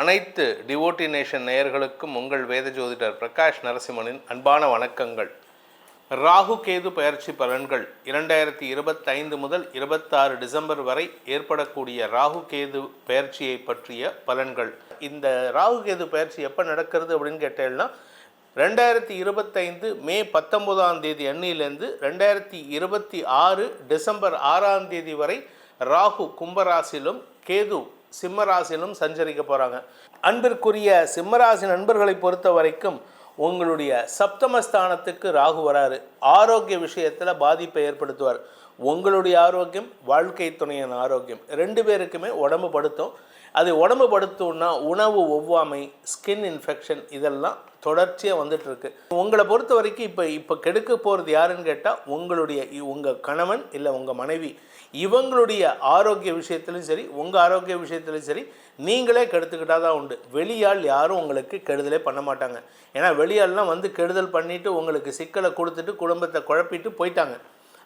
அனைத்து devotee nation நேயர்களுக்கும் உங்கள் வேத ஜோதிடர் பிரகாஷ் நரசிம்மனின் அன்பான வணக்கங்கள். ராகு கேது பயிற்சி பலன்கள் 2025 முதல் 26 டிசம்பர் வரை ஏற்படக்கூடிய ராகு கேது பயிற்சியை பற்றிய பலன்கள். இந்த ராகு கேது பயிற்சி எப்போ நடக்கிறது அப்படின்னு கேட்டேன்னா 2025 மே 19ஆம் தேதி அன்னியிலேருந்து 2026 டிசம்பர் 6ஆம் தேதி வரை ராகு கும்பராசிலும் கேது சிம்மராசிலும் சஞ்சரிக்க போகிறாங்க. அன்பிற்குரிய சிம்மராசி நண்பர்களை பொறுத்த வரைக்கும் உங்களுடைய சப்தமஸ்தானத்துக்கு ராகு வராரு. ஆரோக்கிய விஷயத்தில் பாதிப்பை ஏற்படுத்துவார். உங்களுடைய ஆரோக்கியம், வாழ்க்கை துணையின் ஆரோக்கியம் ரெண்டு பேருக்குமே உடம்பு படுத்தும். அது உடம்பு படுத்தோம்னா உணவு ஒவ்வாமை, ஸ்கின் இன்ஃபெக்ஷன் இதெல்லாம் தொடர்ச்சியாக வந்துட்டுருக்கு. உங்களை பொறுத்த வரைக்கும் இப்போ கெடுக்க போகிறது யாருன்னு கேட்டால் உங்கள் கணவன் இல்லை உங்கள் மனைவி. இவங்களுடைய ஆரோக்கிய விஷயத்துலையும் சரி, உங்கள் ஆரோக்கிய விஷயத்துலையும் சரி, நீங்களே கெடுத்துக்கிட்டால் தான் உண்டு. வெளியால் யாரும் உங்களுக்கு கெடுதலே பண்ண மாட்டாங்க. ஏன்னா வெளியால்லாம் வந்து கெடுதல் பண்ணிவிட்டு உங்களுக்கு சிக்கலை கொடுத்துட்டு குடும்பத்தை குழப்பிட்டு போயிட்டாங்க.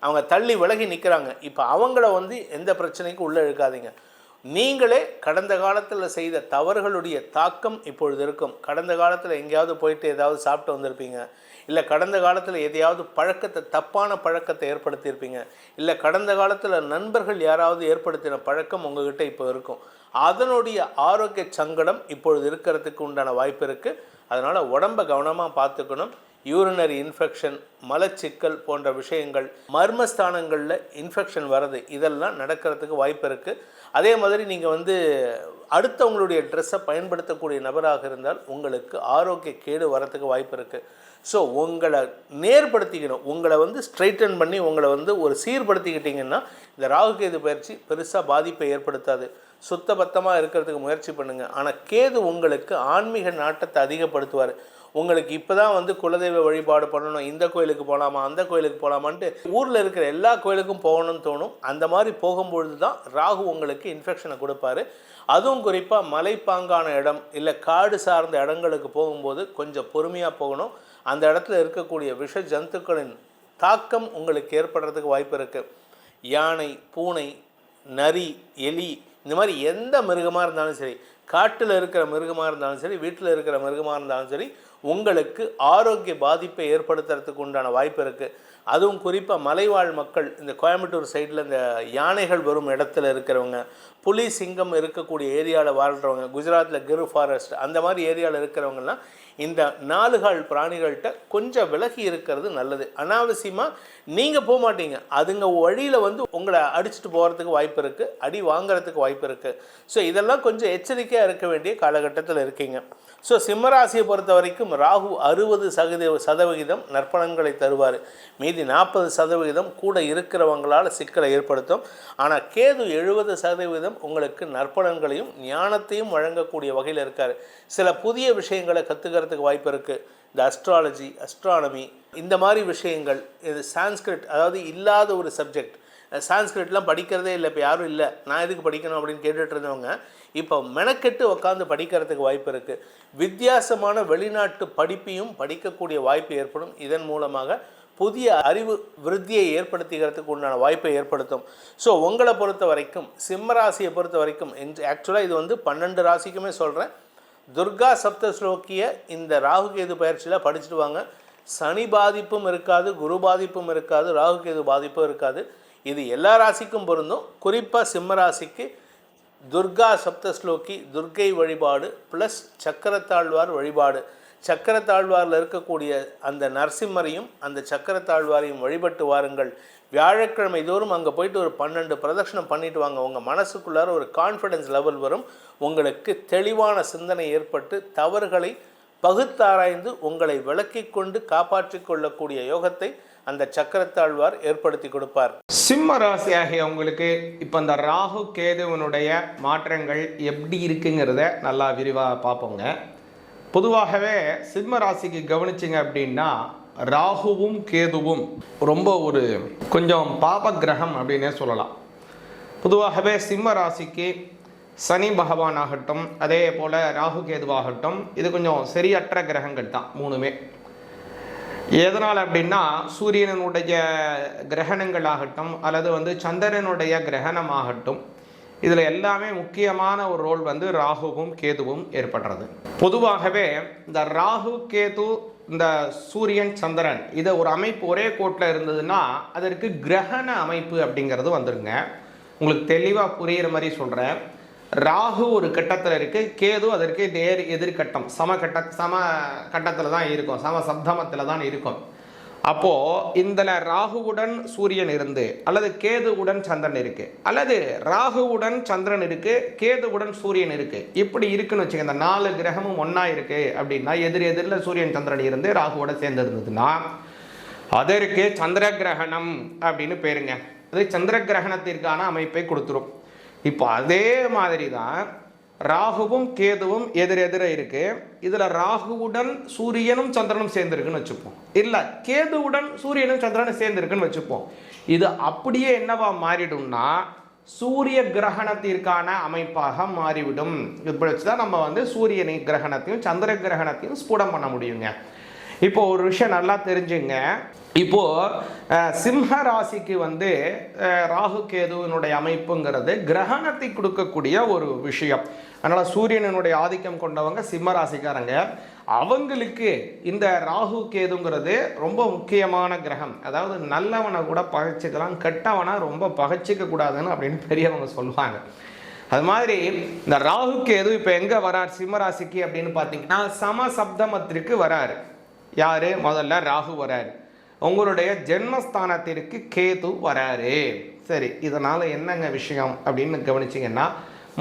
அவங்க தள்ளி விலகி நிற்கிறாங்க. இப்போ அவங்கள வந்து எந்த பிரச்சனைக்கும் உள்ளே இழுக்காதீங்க. நீங்களே கடந்த காலத்தில் செய்த தவறுகளுடைய தாக்கம் இப்பொழுது இருக்கும். கடந்த காலத்தில் எங்கேயாவது போயிட்டு ஏதாவது சாப்பிட்டு வந்திருப்பீங்க, இல்லை கடந்த காலத்தில் எதையாவது தப்பான பழக்கத்தை ஏற்படுத்தியிருப்பீங்க, இல்லை கடந்த காலத்தில் நண்பர்கள் யாராவது ஏற்படுத்தின பழக்கம் உங்கள்கிட்ட இப்போ இருக்கும். அதனுடைய ஆரோக்கிய சங்கடம் இப்பொழுது இருக்கிறதுக்கு உண்டான வாய்ப்பு இருக்குது. அதனால் உடம்பை கவனமாக பார்த்துக்கணும். யூரினரி இன்ஃபெக்ஷன், மலச்சிக்கல் போன்ற விஷயங்கள், மர்மஸ்தானங்களில் இன்ஃபெக்ஷன் வர்றது இதெல்லாம் நடக்கிறதுக்கு வாய்ப்பு இருக்குது. அதே மாதிரி நீங்கள் வந்து அடுத்தவங்களுடைய ட்ரெஸ்ஸை பயன்படுத்தக்கூடிய நபராக இருந்தால் உங்களுக்கு ஆரோக்கிய கேடு வரத்துக்கு வாய்ப்பு இருக்குது. ஸோ உங்களை நேர்படுத்திக்கணும். உங்களை வந்து ஸ்ட்ரைட்டன் பண்ணி உங்களை வந்து ஒரு சீர்படுத்திக்கிட்டிங்கன்னா இந்த ராகு கேது பயிற்சி பெருசாக பாதிப்பை ஏற்படுத்தாது. சுத்தபத்தமாக இருக்கிறதுக்கு முயற்சி பண்ணுங்கள். ஆனால் கேது உங்களுக்கு ஆன்மீக நாட்டத்தை அதிகப்படுத்துவார். உங்களுக்கு இப்போ தான் வந்து குலதெய்வ வழிபாடு பண்ணணும், இந்த கோயிலுக்கு போகலாமா அந்த கோயிலுக்கு போகலாமான்ட்டு ஊரில் இருக்கிற எல்லா கோயிலுக்கும் போகணும்னு தோணும். அந்த மாதிரி போகும்பொழுது தான் ராகு உங்களுக்கு இன்ஃபெக்ஷனை கொடுப்பாரு. அதுவும் குறிப்பாக மலைப்பாங்கான இடம் இல்லை காடு சார்ந்த இடங்களுக்கு போகும்போது கொஞ்சம் பொறுமையாக போகணும். அந்த இடத்துல இருக்கக்கூடிய விஷ ஜந்துக்களின் தாக்கம் உங்களுக்கு ஏற்படுறதுக்கு வாய்ப்பு இருக்குது. யானை, பூனை, நரி, எலி இந்த மாதிரி எந்த மிருகமாக இருந்தாலும் சரி, காட்டில் இருக்கிற மிருகமாக இருந்தாலும் சரி, வீட்டில் இருக்கிற மிருகமாக இருந்தாலும் சரி, உங்களுக்கு ஆரோக்கிய பாதிப்பை ஏற்படுத்துறதுக்கு உண்டான வாய்ப்பு இருக்குது. அதுவும் குறிப்பாக மலைவாழ் மக்கள், இந்த கோயம்புத்தூர் சைடில் இந்த யானைகள் வரும் இடத்துல இருக்கிறவங்க, புலி சிங்கம் இருக்கக்கூடிய ஏரியாவில் வாழ்கிறவங்க, குஜராத்தில் கிர் ஃபாரஸ்ட் அந்த மாதிரி ஏரியாவில் இருக்கிறவங்கலாம் இந்த நாலுகால் பிராணிகள்கிட்ட கொஞ்சம் விலகி இருக்கிறது நல்லது. அனாவசியமாக நீங்கள் போக மாட்டீங்க, அதுங்க வழியில் வந்து உங்களை அடிச்சுட்டு போகிறதுக்கு வாய்ப்பு இருக்குது, அடி வாங்கிறதுக்கு வாய்ப்பு இருக்குது. ஸோ இதெல்லாம் கொஞ்சம் எச்சரிக்கையாக இருக்க வேண்டிய காலகட்டத்தில் இருக்கீங்க. ஸோ சிம்மராசியை பொறுத்த வரைக்கும் ராகு 60% நற்பலன்களை தருவார். மீதி 40% கூட இருக்கிறவங்களால் சிக்கலை ஏற்படுத்தும். ஆனால் கேது 70% உங்களுக்கு நற்பலன்களையும் ஞானத்தையும் வழங்கக்கூடிய வகையில் இருக்கார். சில புதிய விஷயங்களை கற்றுக்கிறதுக்கு வாய்ப்பு இருக்குது. இந்த அஸ்ட்ராலஜி, அஸ்ட்ரானமி இந்த மாதிரி விஷயங்கள், இது சான்ஸ்கிரிட், அதாவது இல்லாத ஒரு சப்ஜெக்ட். சான்ஸ்கிரிட்லாம் படிக்கிறதே இல்லை, இப்போ யாரும் இல்லை, நான் எதுக்கு படிக்கணும் அப்படின்னு கேட்டுட்டு இருந்தவங்க இப்போ மெனக்கெட்டு உட்காந்து படிக்கிறதுக்கு வாய்ப்பு இருக்குது. வித்தியாசமான வெளிநாட்டு படிப்பையும் படிக்கக்கூடிய வாய்ப்பு ஏற்படும். இதன் மூலமாக புதிய அறிவு விருத்தியை ஏற்படுத்திக்கிறதுக்கு உண்டான வாய்ப்பை ஏற்படுத்தும். ஸோ உங்களை பொறுத்த வரைக்கும், சிம்மராசியை பொறுத்த வரைக்கும், ஆக்சுவலாக இது வந்து 12 ராசிக்குமே சொல்கிறேன். துர்கா சப்தஸ்லோக்கிய இந்த ராகு கேது பயிற்சியில் படிச்சுட்டு வாங்க. சனி பாதிப்பும் இருக்காது, குரு பாதிப்பும் இருக்காது, ராகு கேது பாதிப்பும் இருக்காது. இது எல்லா ராசிக்கும் பொருந்தும். குறிப்பாக சிம்மராசிக்கு துர்கா சப்தஸ்லோக்கி, துர்கை வழிபாடு ப்ளஸ் சக்கரத்தாழ்வார் வழிபாடு. சக்கரத்தாழ்வாரில் இருக்கக்கூடிய அந்த நரசிம்மரையும் அந்த சக்கரத்தாழ்வாரையும் வழிபட்டு வாருங்கள். வியாழக்கிழமை தோறும் அங்கே போயிட்டு ஒரு 12 பிரதட்சணம் பண்ணிட்டு வாங்க. உங்கள் மனசுக்குள்ளார ஒரு கான்ஃபிடென்ஸ் லெவல் வரும். உங்களுக்கு தெளிவான சிந்தனை ஏற்பட்டு தவறுகளை பகுத்தாராய்ந்து உங்களை விலக்கி கொண்டு காப்பாற்றி கொள்ளக்கூடிய யோகத்தை அந்த சக்கரத்தாழ்வார் ஏற்படுத்தி கொடுப்பார். சிம்ம ராசி ஆகிய உங்களுக்கு இப்போ இந்த ராகு கேதுவனுடைய மாற்றங்கள் எப்படி இருக்குங்கிறத நல்லா விரிவாக பார்ப்போங்க. பொதுவாகவே சிம்ம ராசிக்கு கவனிச்சிங்க அப்படின்னா ராகுவும் கேதுவும் ரொம்ப ஒரு கொஞ்சம் பாப கிரகம் அப்படின்னே சொல்லலாம். பொதுவாகவே சிம்ம ராசிக்கு சனி பகவான் ஆகட்டும், அதே போல் ராகு கேதுவாகட்டும், இது கொஞ்சம் சரியற்ற கிரகங்கள் தான் மூணுமே. எதனால் அப்படின்னா சூரியனுடைய கிரகணங்கள் ஆகட்டும் அல்லது சந்திரனுடைய கிரகணமாகட்டும், இதில் எல்லாமே முக்கியமான ஒரு ரோல் வந்து ராகுவும் கேதுவும் ஏற்படுறது. பொதுவாகவே இந்த ராகு கேது இந்த சூரியன் சந்திரன் இதை ஒரு அமைப்பு ஒரே கோட்டில் இருந்ததுன்னா அதற்கு கிரகண அமைப்பு அப்படிங்கிறது வந்துருங்க. உங்களுக்கு தெளிவாக புரிகிற மாதிரி சொல்கிறேன். ராகு ஒரு கட்டத்தில் இருக்குது, கேது அதற்கு நேர் எதிர்கட்டம் சம கட்டத்தில் தான் இருக்கும், சம சப்தமத்தில் தான் இருக்கும். அப்போது இந்த ராகுவுடன் சூரியன் இருந்து அல்லது கேதுவுடன் சந்திரன் இருக்குது அல்லது ராகுவுடன் சந்திரன் இருக்குது கேதுவுடன் சூரியன் இருக்குது இப்படி இருக்குன்னு வச்சுக்க, இந்த 4 கிரகமும் ஒன்றா இருக்குது அப்படின்னா எதிரில் சூரியன் சந்திரன் இருந்து ராகுவோட சேர்ந்து இருந்ததுன்னா அதற்கு சந்திர கிரகணம் அப்படின்னு பேருங்க. அது சந்திர கிரகணத்திற்கான அமைப்பை கொடுத்துரும். இப்போ அதே மாதிரி தான் ராகுவும் கேதுவும் எதிரெதிர இருக்கு. இதுல ராகுவுடன் சூரியனும் சந்திரனும் சேர்ந்துருக்குன்னு வச்சுப்போம், இல்ல கேதுவுடன் சூரியனும் சந்திரனும் சேர்ந்துருக்குன்னு வச்சுப்போம். இது அப்படியே என்னவா மாறிடும்னா சூரிய கிரகணத்திற்கான அமைப்பாக மாறிவிடும். இப்படி வச்சுதான் நம்ம வந்து சூரியனை கிரகணத்தையும் சந்திர கிரகணத்தையும் ஸ்புடம் பண்ண முடியுங்க. இப்போ ஒரு விஷயம் நல்லா தெரிஞ்சுங்க. இப்போ சிம்ம ராசிக்கு வந்து ராகு கேதுவினுடைய அமைப்புங்கிறது கிரகணத்தை கொடுக்கக்கூடிய ஒரு விஷயம். அதனால சூரியனுடைய ஆதிக்கம் கொண்டவங்க சிம்ம ராசிக்காரங்க, அவங்களுக்கு இந்த ராகு கேதுங்கிறது ரொம்ப முக்கியமான கிரகம். அதாவது நல்லவனை கூட பகைச்சிக்கலாம், கெட்டவனை ரொம்ப பகைச்சிக்க கூடாதுன்னு அப்படின்னு பெரியவங்க சொல்லுவாங்க. அது மாதிரி இந்த ராகு கேது இப்போ எங்கே வரார் சிம்ம ராசிக்கு அப்படின்னு பார்த்தீங்கன்னா சமசப்தமத்திற்கு வராரு. யாரு? முதல்ல ராகு வராரு, உங்களுடைய ஜென்மஸ்தானத்திற்கு கேது வராரு. சரி, இதனால் என்னங்க விஷயம் அப்படின்னு கவனிச்சிங்கன்னா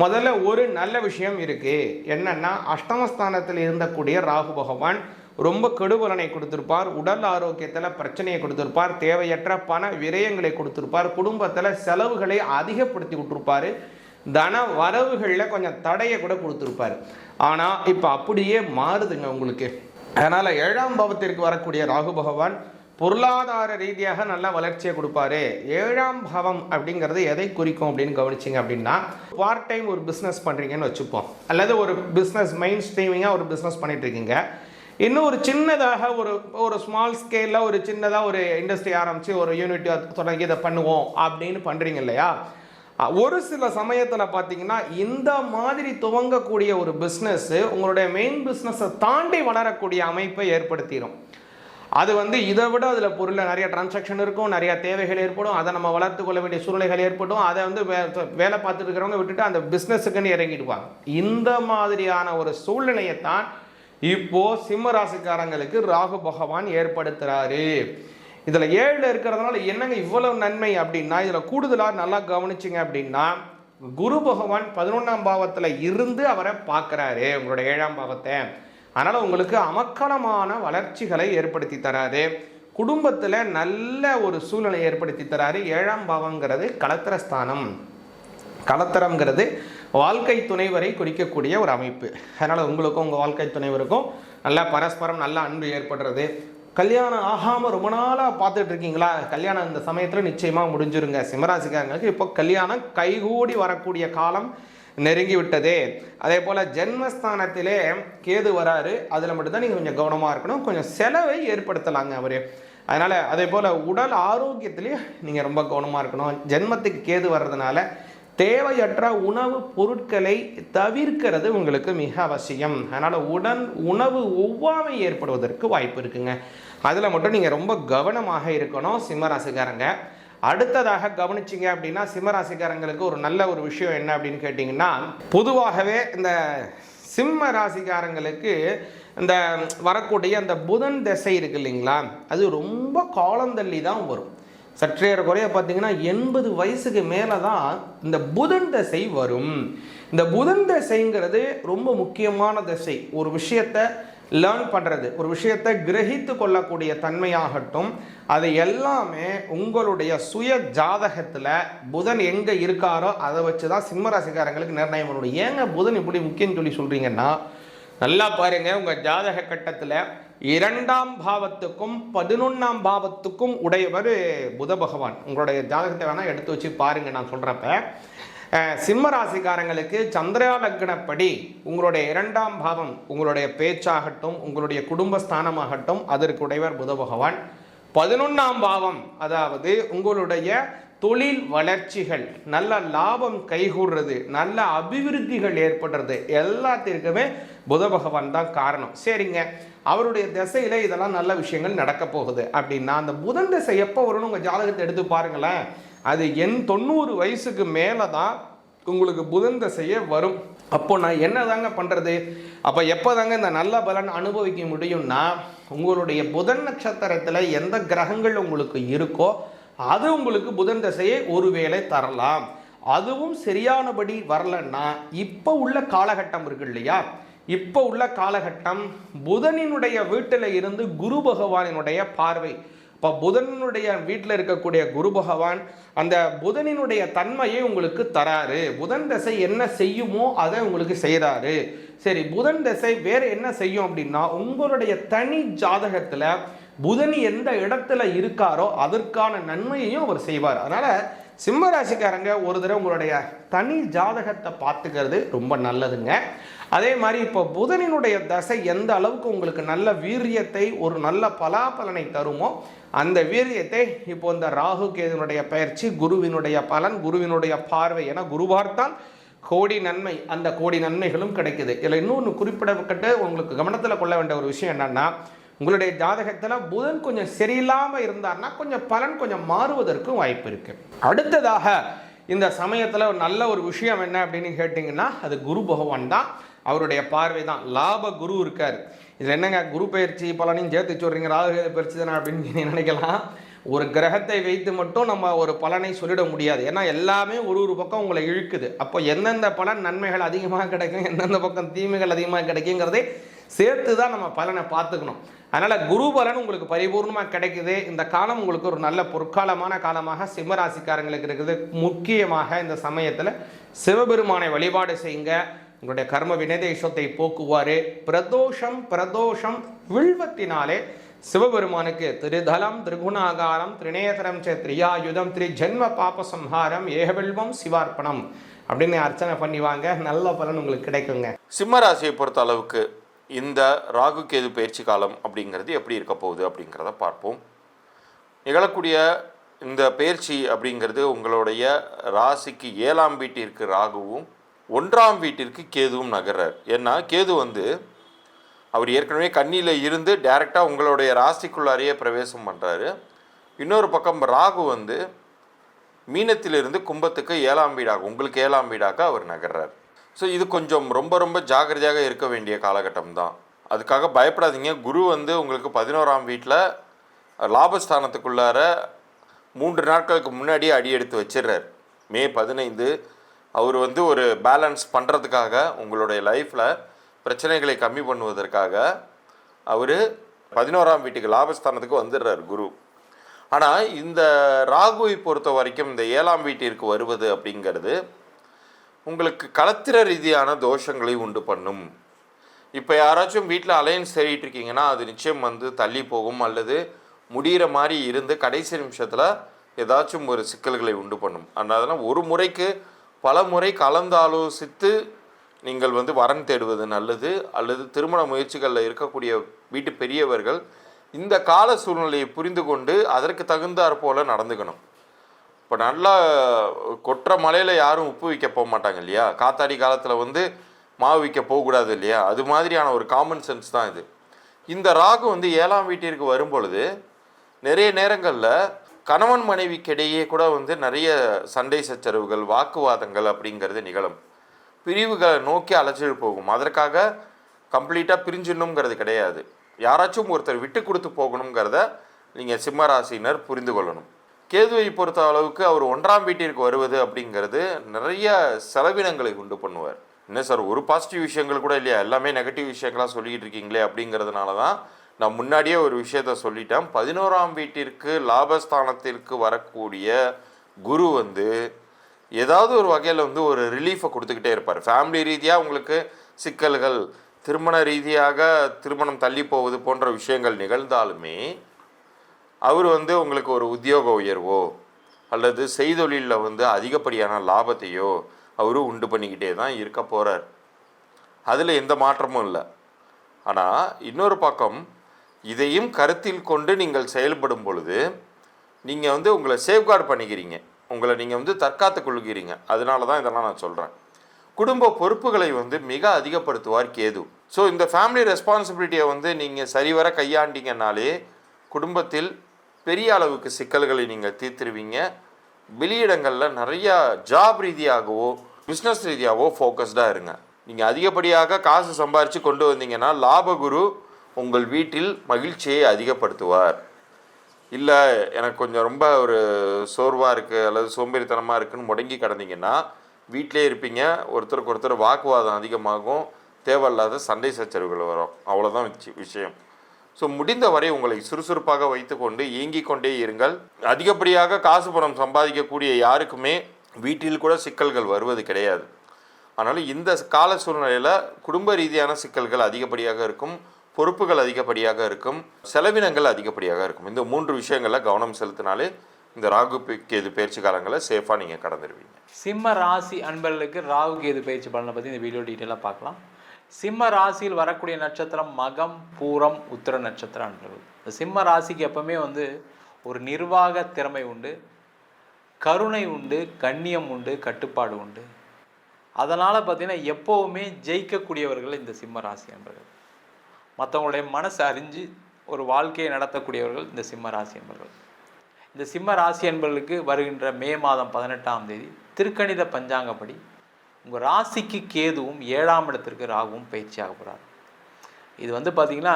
முதல்ல ஒரு நல்ல விஷயம் இருக்குது. என்னென்னா அஷ்டமஸ்தானத்தில் இருந்தக்கூடிய ராகு பகவான் ரொம்ப கெடுபலனை கொடுத்துருப்பார், உடல் ஆரோக்கியத்தில் பிரச்சனையை கொடுத்துருப்பார், தேவையற்ற பண விரயங்களை கொடுத்துருப்பார், குடும்பத்தில் செலவுகளை அதிகப்படுத்தி விட்டுருப்பார், தன வரவுகளில் கொஞ்சம் தடையை கூட கொடுத்துருப்பார். ஆனால் இப்போ அப்படியே மாறுதுங்க உங்களுக்கு. அதனால் 7ஆம் பாவத்திற்கு வரக்கூடிய ராகு பகவான் பொருளாதார ரீதியாக நல்ல வளர்ச்சியை கொடுப்பாரு. 7ஆம் பாவம் அப்படிங்கிறது எதை குறிக்கும் அப்படின்னு கவனிச்சிங்க அப்படின்னா பார்ட் டைம் ஒரு பிஸ்னஸ் பண்ணுறீங்கன்னு வச்சுப்போம், அல்லது ஒரு பிஸ்னஸ் மெயின் ஸ்ட்ரீமிங்காக ஒரு பிஸ்னஸ் பண்ணிட்டு இருக்கீங்க. இன்னும் ஒரு சின்னதாக ஒரு ஸ்மால் ஸ்கேலில் ஒரு சின்னதாக ஒரு இண்டஸ்ட்ரி ஆரம்பித்து ஒரு யூனிட் தொடங்கி இதை பண்ணுவோம் அப்படின்னு பண்ணுறீங்க இல்லையா? ஒரு சில சமயத்தில் பார்த்தீங்கன்னா இந்த மாதிரி துவங்கக்கூடிய ஒரு பிஸ்னஸ்ஸு உங்களுடைய மெயின் பிஸ்னஸை தாண்டி வளரக்கூடிய அமைப்பை ஏற்படுத்திடும். அது வந்து இதை விட அதில் பொருளில் நிறைய டிரான்சாக்ஷன் இருக்கும், நிறைய தேவைகள் ஏற்படும், அதை நம்ம வளர்த்து கொள்ள வேண்டிய சூழ்நிலைகள் ஏற்படும். அதை வந்து வேலை பார்த்துட்டு இருக்கிறவங்க விட்டுட்டு அந்த பிஸ்னஸுக்குன்னு இறங்கிடுவாங்க. இந்த மாதிரியான ஒரு சூழ்நிலையை தான் இப்போ சிம்ம ராசிக்காரங்களுக்கு ராகு பகவான் ஏற்படுத்துகிறாரு. இதில் 7 இருக்கிறதுனால என்னங்க இவ்வளவு நன்மை அப்படின்னா, இதில் கூடுதலாக நல்லா கவனிச்சிங்க அப்படின்னா குரு பகவான் 11ஆம் பாவத்தில் இருந்து அவரை பார்க்குறாரு, உங்களுடைய 7ஆம் பாவத்தை. அதனால் உங்களுக்கு அமக்கலமான வளர்ச்சிகளை ஏற்படுத்தி தராரு, குடும்பத்தில் நல்ல ஒரு சூழ்நிலை ஏற்படுத்தி தராரு. 7ஆம் பாவங்கிறது கலத்திரஸ்தானம். கலத்திரம்ங்கிறது வாழ்க்கை துணைவரை குறிக்கக்கூடிய ஒரு அமைப்பு. அதனால் உங்களுக்கும் உங்கள் வாழ்க்கை துணைவருக்கும் நல்ல பரஸ்பரம் நல்ல அன்பு ஏற்படுறது. கல்யாணம் ஆகாமல் ரொம்ப நாளாக பார்த்துட்டு இருக்கீங்களா? கல்யாணம் இந்த சமயத்தில் நிச்சயமாக முடிஞ்சிருங்க. சிம்மராசிக்காரங்களுக்கு இப்போ கல்யாணம் கைகூடி வரக்கூடிய காலம் நெருங்கி விட்டதே. அதே போல் ஜென்மஸ்தானத்திலே கேது வராரு, அதில் மட்டும்தான் நீங்கள் கொஞ்சம் கவனமாக இருக்கணும், கொஞ்சம் செலவை ஏற்படுத்தலாங்க அவர். அதனால் அதே போல் உடல் ஆரோக்கியத்திலேயே நீங்கள் ரொம்ப கவனமாக இருக்கணும். ஜென்மத்துக்கு கேது வர்றதுனால தேவையற்ற உணவு பொருட்களை தவிர்க்கிறது உங்களுக்கு மிக அவசியம். அதனால் உணவு ஒவ்வாமை ஏற்படுவதற்கு வாய்ப்பு இருக்குங்க. அதில் மட்டும் நீங்கள் ரொம்ப கவனமாக இருக்கணும் சிம்மராசிக்காரங்க. அடுத்ததாக கவனிச்சிங்க அப்படின்னா சிம்மராசிக்காரங்களுக்கு ஒரு நல்ல ஒரு விஷயம் என்ன அப்படின்னு கேட்டிங்கன்னா, பொதுவாகவே இந்த சிம்ம ராசிக்காரங்களுக்கு இந்த வரக்கூடிய அந்த புதன் திசை இருக்கு இல்லைங்களா, அது ரொம்ப காலந்தள்ளி தான் வரும். சற்றேற குறைய பார்த்தீங்கன்னா 80 வயசுக்கு மேலே தான் இந்த புதன் திசை வரும். இந்த புதன் திசைங்கிறது ரொம்ப முக்கியமான திசை. ஒரு விஷயத்தை லேர்ன் பண்ணுறது, ஒரு விஷயத்தை கிரகித்து கொள்ளக்கூடிய தன்மையாகட்டும், அது எல்லாமே உங்களுடைய சுய ஜாதகத்தில் புதன் எங்கே இருக்காரோ அதை வச்சு தான் சிம்மராசிக்காரங்களுக்கு நிர்ணயம் பண்ணணும். ஏங்க புதன் இப்படி முக்கியம் சொல்லி சொல்கிறீங்கன்னா, நல்லா பாருங்க, உங்கள் ஜாதக கட்டத்தில் 2ஆம் பாவத்துக்கும் 11ஆம் பாவத்துக்கும் உடையவர் புத பகவான். உங்களுடைய ஜாதகத்தை வேணால் எடுத்து வச்சு பாருங்கள். நான் சொல்கிறப்ப சிம்ம ராசிக்காரங்களுக்கு சந்திரா லக்னப்படி உங்களுடைய 2ஆம் பாவம் உங்களுடைய பேச்சாகட்டும், உங்களுடைய குடும்பஸ்தானமாகட்டும், அதற்கு உடையவர் புத பகவான். 11ஆம் பாவம் அதாவது உங்களுடைய தொழில் வளர்ச்சிகள், நல்ல லாபம் கைகூடுறது, நல்ல அபிவிருத்திகள் ஏற்படுறது எல்லாத்திற்குமே புத பகவான் தான் காரணம். சரிங்க, அவருடைய திசையில் இதெல்லாம் நல்ல விஷயங்கள் நடக்க போகுது அப்படின்னா அந்த புதன் திசை எப்போ வரும்னு உங்கள் ஜாதகத்தை எடுத்து பாருங்களேன். அது 90 வயசுக்கு மேலே தான் உங்களுக்கு புதன் திசையே வரும். அப்போ நான் என்ன தாங்க பண்ணுறது? அப்போ எப்போ தாங்க இந்த நல்ல பலன் அனுபவிக்க முடியும்னா, உங்களுடைய புதன் நட்சத்திரத்தில் எந்த கிரகங்கள் உங்களுக்கு இருக்கோ அது உங்களுக்கு புதன் திசையை ஒருவேளை தரலாம். அதுவும் சரியானபடி வரலன்னா இப்போ உள்ள காலகட்டம் இருக்கு இல்லையா, இப்போ உள்ள காலகட்டம் புதனினுடைய வீட்டில் இருந்து குரு பகவானினுடைய பார்வை. இப்போ புதனுடைய வீட்டில் இருக்கக்கூடிய குரு பகவான் அந்த புதனினுடைய தன்மையை உங்களுக்கு தராரு. புதன் தசை என்ன செய்யுமோ அதை உங்களுக்கு செய்கிறாரு. சரி, புதன் தசை வேற என்ன செய்யும் அப்படின்னா, உங்களுடைய தனி ஜாதகத்தில் புதன் எந்த இடத்துல இருக்காரோ அதற்கான நன்மையையும் அவர் செய்வார். அதனால சிம்ம ராசிக்காரங்க ஒரு தடவை உங்களுடைய தனி ஜாதகத்தை பார்த்துக்கிறது ரொம்ப நல்லதுங்க. அதே மாதிரி இப்போ புதனினுடைய தசை எந்த அளவுக்கு உங்களுக்கு நல்ல வீரியத்தை, ஒரு நல்ல பலாபலனை தருமோ அந்த வீரியத்தை இப்போ இந்த ராகு கேதுனுடைய பயிற்சி, குருவினுடைய பலன், குருவினுடைய பார்வை என குருவார்த்தான் கோடி நன்மை, அந்த கோடி நன்மைகளும் கிடைக்குது. இதில் இன்னொன்று குறிப்பிடப்பட்டு உங்களுக்கு கவனத்தில் கொள்ள வேண்டிய ஒரு விஷயம் என்னன்னா, உங்களுடைய ஜாதகத்தில் புதன் கொஞ்சம் சரியில்லாமல் இருந்தார்னா கொஞ்சம் பலன் கொஞ்சம் மாறுவதற்கும் வாய்ப்பு இருக்கு. அடுத்ததாக இந்த சமயத்தில் ஒரு நல்ல ஒரு விஷயம் என்ன அப்படின்னு கேட்டிங்கன்னா, அது குரு பகவான் தான், அவருடைய பார்வை தான். லாப குரு இருக்கார். இதில் என்னங்க குரு பயிற்சி பலனையும் சேர்த்து சொல்கிறீங்க, ராகு பயிற்சி தானே அப்படின்னு நினைக்கலாம். ஒரு கிரகத்தை வைத்து மட்டும் நம்ம ஒரு பலனை சொல்லிட முடியாது. ஏன்னா எல்லாமே ஒரு பக்கம் உங்களை இழுக்குது. அப்போ எந்தெந்த பலன் நன்மைகள் அதிகமாக கிடைக்கும், எந்தெந்த பக்கம் தீமைகள் அதிகமாக கிடைக்குங்கிறதே சேர்த்து தான் நம்ம பலனை பார்த்துக்கணும். அதனால் குரு பலன் உங்களுக்கு பரிபூர்ணமாக கிடைக்குது. இந்த காலம் உங்களுக்கு ஒரு நல்ல பொற்காலமான காலமாக சிம்மராசிக்காரங்களுக்கு இருக்குது. முக்கியமாக இந்த சமயத்தில் சிவபெருமானை வழிபாடு செய்யுங்க. உங்களுடைய கர்ம வினதேஷத்தை போக்குவார். பிரதோஷம் வில்வத்தினாலே சிவபெருமானுக்கு திருதலம் திரிகுணாகாரம் திரிநேதரம் திரியாயுதம் ஜென்ம பாப சம்ஹாரம் ஏகவில்வம் சிவார்ப்பணம் அப்படின்னு அர்ச்சனை பண்ணிவாங்க. நல்ல பலன் உங்களுக்கு கிடைக்குங்க. சிம்ம ராசியை பொறுத்த அளவுக்கு இந்த ராகு கேது பயிற்சி காலம் அப்படிங்கிறது எப்படி இருக்க போகுது அப்படிங்கிறத பார்ப்போம். நிகழக்கூடிய இந்த பயிற்சி அப்படிங்கிறது உங்களுடைய ராசிக்கு 7ஆம் வீட்டிற்கு ராகுவும் 1ஆம் வீட்டிற்கு கேதுவும் நகர்றார். ஏன்னா கேது அவர் ஏற்கனவே கன்னியில் இருந்து டைரெக்டாக உங்களுடைய ராசிக்குள்ளாரையே பிரவேசம் பண்ணுறாரு. இன்னொரு பக்கம் ராகு மீனத்திலிருந்து கும்பத்துக்கு 7ஆம் வீடாக, உங்களுக்கு 7ஆம் வீடாக அவர் நகர்றார். ஸோ இது கொஞ்சம் ரொம்ப ஜாக்கிரதையாக இருக்க வேண்டிய காலகட்டம் தான். அதுக்காக பயப்படாதீங்க. குரு உங்களுக்கு 11ஆம் வீட்டில் லாபஸ்தானத்துக்குள்ளார 3 நாட்களுக்கு முன்னாடியே அடி எடுத்து வச்சிடுறார். மே 15 அவர் ஒரு பேலன்ஸ் பண்ணுறதுக்காக, உங்களுடைய லைஃப்பில் பிரச்சனைகளை கம்மி பண்ணுவதற்காக அவர் 11ஆம் வீட்டுக்கு லாபஸ்தானத்துக்கு வந்துடுறார் குரு. ஆனால் இந்த ராகுவை பொறுத்த வரைக்கும் இந்த 7ஆம் வீட்டிற்கு வருவது அப்படிங்கிறது உங்களுக்கு களத்திர ரீதியான தோஷங்களை உண்டு பண்ணும். இப்போ யாராச்சும் வீட்டில் அலையன்ஸ் தேடிட்டு இருக்கீங்கன்னா அது நிச்சயம் தள்ளி போகும், அல்லது முடிகிற மாதிரி இருந்து கடைசி நிமிஷத்தில் ஏதாச்சும் ஒரு சிக்கல்களை உண்டு பண்ணும். அதனால் ஒரு முறைக்கு பல முறை கலந்தாலோசித்து நீங்கள் வரன் தேடுவது நல்லது. அல்லது திருமண முயற்சிகளில் இருக்கக்கூடிய வீட்டு பெரியவர்கள் இந்த கால சூழ்நிலையை புரிந்து கொண்டு அதற்கு தகுந்தாற் போல நடந்துக்கணும். இப்போ நல்லா கொற்ற மலையில் யாரும் உப்பு விற்க போக மாட்டாங்க இல்லையா, காத்தாடி காலத்தில் மாவு விற்க போகக்கூடாது இல்லையா, அது மாதிரியான ஒரு காமன் சென்ஸ் தான் இது. இந்த ராகு 7ஆம் வீட்டிற்கு வரும்பொழுது நிறைய நேரங்களில் கணவன் மனைவிக்கிடையே கூட நிறைய சண்டை சச்சரவுகள், வாக்குவாதங்கள் அப்படிங்கிறது நிகழும். பிரிவுகளை நோக்கி அலைச்சிட்டு போகும். அதற்காக கம்ப்ளீட்டாக பிரிஞ்சிடணுங்கிறது கிடையாது. யாராச்சும் ஒருத்தர் விட்டு கொடுத்து போகணுங்கிறத நீங்கள் சிம்ம ராசியினர் புரிந்து கொள்ளணும். கேதுவை பொறுத்த அளவுக்கு அவர் 1ஆம் வீட்டிற்கு வருவது அப்படிங்கிறது நிறைய செலவினங்களை உண்டு பண்ணுவார். என்ன சார், ஒரு பாசிட்டிவ் விஷயங்கள் கூட இல்லையா, எல்லாமே நெகட்டிவ் விஷயங்களாக சொல்லிக்கிட்டு இருக்கீங்களே அப்படிங்கிறதுனால தான் நான் முன்னாடியே ஒரு விஷயத்த சொல்லிட்டேன். 11ஆம் வீட்டிற்கு லாபஸ்தானத்திற்கு வரக்கூடிய குரு ஏதாவது ஒரு வகையில் ஒரு ரிலீஃபை கொடுத்துக்கிட்டே இருப்பார். ஃபேமிலி ரீதியாக உங்களுக்கு சிக்கல்கள், திருமண ரீதியாக திருமணம் தள்ளி போவது போன்ற விஷயங்கள் நிகழ்ந்தாலுமே அவர் உங்களுக்கு ஒரு உத்தியோக உயர்வோ அல்லது செய்தொழிலில் அதிகப்படியான லாபத்தையோ அவர் உண்டு பண்ணிக்கிட்டே தான் இருக்க போகிறார். அதில் எந்த மாற்றமும் இல்லை. ஆனால் இன்னொரு பக்கம் இதையும் கருத்தில் கொண்டு நீங்கள் செயல்படும் பொழுது நீங்கள் உங்களை சேஃப்கார்டு பண்ணிக்கிறீங்க. உங்களை நீங்கள் வந்து தற்காத்து கொள்கிறீங்க. அதனால தான் இதெல்லாம் நான் சொல்கிறேன். குடும்ப பொறுப்புகளை வந்து மிக அதிகப்படுத்துவார் கேது. ஸோ இந்த ஃபேமிலி ரெஸ்பான்சிபிலிட்டியை வந்து நீங்கள் சரிவர கையாண்டிங்கனாலே குடும்பத்தில் பெரிய அளவுக்கு சிக்கல்களை நீங்கள் தீர்த்துருவீங்க. வெளியிடங்களில் நிறையா ஜாப் ரீதியாகவோ பிஸ்னஸ் ரீதியாகவோ ஃபோக்கஸ்டாக இருங்க. நீங்கள் அதிகப்படியாக காசு சம்பாரித்து கொண்டு வந்தீங்கன்னா லாபகுரு உங்கள் வீட்டில் மகிழ்ச்சியை அதிகப்படுத்துவார். இல்லை எனக்கு கொஞ்சம் ரொம்ப ஒரு சோர்வாக இருக்குது அல்லது சோம்பேறித்தனமாக இருக்குதுன்னு முடங்கி கிடந்தீங்கன்னா வீட்டிலே இருப்பீங்க. ஒருத்தருக்கு ஒருத்தர் வாக்குவாதம் அதிகமாகும், தேவையில்லாத சண்டை சச்சரவுகள் வரும். அவ்வளோதான் விஷயம். ஸோ முடிந்த வரை உங்களை சுறுசுறுப்பாக வைத்துக்கொண்டு இயங்கிக் கொண்டே இருங்கள். அதிகப்படியாக காசு பணம் சம்பாதிக்கக்கூடிய யாருக்குமே வீட்டில் கூட சிக்கல்கள் வருவது கிடையாது. அதனால் இந்த கால சூழ்நிலையில் குடும்ப ரீதியான சிக்கல்கள் அதிகப்படியாக இருக்கும், பொறுப்புகள் அதிகப்படியாக இருக்கும், செலவினங்கள் அதிகப்படியாக இருக்கும். இந்த 3 விஷயங்களில் கவனம் செலுத்தினாலே இந்த ராகு கேது பயிற்சி காலங்களை சேஃபாக நீங்கள் கடந்துருவீங்க. சிம்ம ராசி அன்பர்களுக்கு ராகு கேது பயிற்சி பலனை பற்றி இந்த வீடியோ டீட்டெயிலாக பார்க்கலாம். சிம்ம ராசியில் வரக்கூடிய நட்சத்திரம் மகம், பூரம், உத்திர நட்சத்திரம் அன்பர்கள். இந்த சிம்ம ராசிக்கு எப்பவுமே வந்து ஒரு நிர்வாக திறமை உண்டு, கருணை உண்டு, கண்ணியம் உண்டு, கட்டுப்பாடு உண்டு. அதனால் பார்த்தீங்கன்னா எப்போவுமே ஜெயிக்கக்கூடியவர்கள் இந்த சிம்ம ராசி அன்பர்கள். மற்றவங்களுடைய மனசை அறிஞ்சு ஒரு வாழ்க்கையை நடத்தக்கூடியவர்கள் இந்த சிம்ம ராசி அன்பர்கள். இந்த சிம்ம ராசி அன்பர்களுக்கு வருகின்ற மே மாதம் 18ஆம் தேதி திருக்கணித பஞ்சாங்கப்படி உங்கள் ராசிக்கு கேதுவும் 7ஆம் இடத்திற்கு ராகுவும் பயிற்சியாக போகிறார். இது வந்து பார்த்திங்கன்னா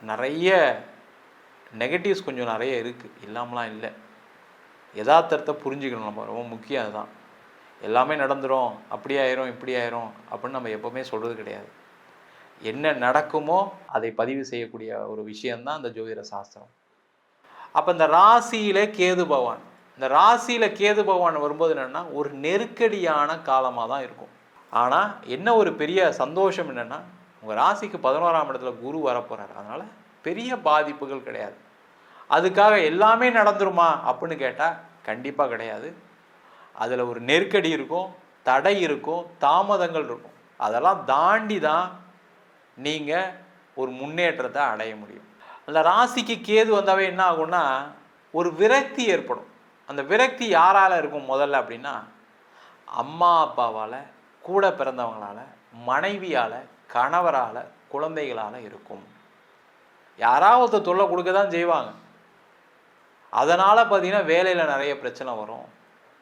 நிறைய நெகட்டிவ்ஸ் கொஞ்சம் நிறைய இருக்குது, இல்லாமலாம் இல்லை. யதார்த்தத்தை புரிஞ்சுக்கணும், நம்ம ரொம்ப முக்கியம். அதுதான் எல்லாமே நடந்துடும், அப்படி ஆயிரும் இப்படி ஆயிரும் அப்படின்னு நம்ம எப்போவுமே சொல்கிறது கிடையாது. என்ன நடக்குமோ அதை பதிவு செய்யக்கூடிய ஒரு விஷயந்தான் இந்த ஜோதிட சாஸ்திரம். அப்போ இந்த ராசியில் கேது பகவான், இந்த ராசியில் கேது பகவான் வரும்போது என்னென்னா ஒரு நெருக்கடியான காலமாக தான் இருக்கும். ஆனால் என்ன ஒரு பெரிய சந்தோஷம் என்னென்னா உங்கள் ராசிக்கு 11ஆம் இடத்துல குரு வரப்போகிறார். அதனால் பெரிய பாதிப்புகள் கிடையாது. அதுக்காக எல்லாமே நடந்துருமா அப்படின்னு கேட்டால் கண்டிப்பாக கிடையாது. அதில் ஒரு நெருக்கடி இருக்கும், தடை இருக்கும், தாமதங்கள் இருக்கும். அதெல்லாம் தாண்டி தான் நீங்கள் ஒரு முன்னேற்றத்தை அடைய முடியும். அந்த ராசிக்கு கேது வந்தாவே என்ன ஆகும்னா ஒரு விரக்தி ஏற்படும். அந்த விரக்தி யாரால் இருக்கும் முதல்ல அப்படின்னா அம்மா அப்பாவால், கூட பிறந்தவங்களால், மனைவியால், கணவரால், குழந்தைகளால் இருக்கும். யாராவது தொல்லை கொடுக்க தான் செய்வாங்க. அதனால் பார்த்திங்கன்னா வேலையில் நிறைய பிரச்சனை வரும்.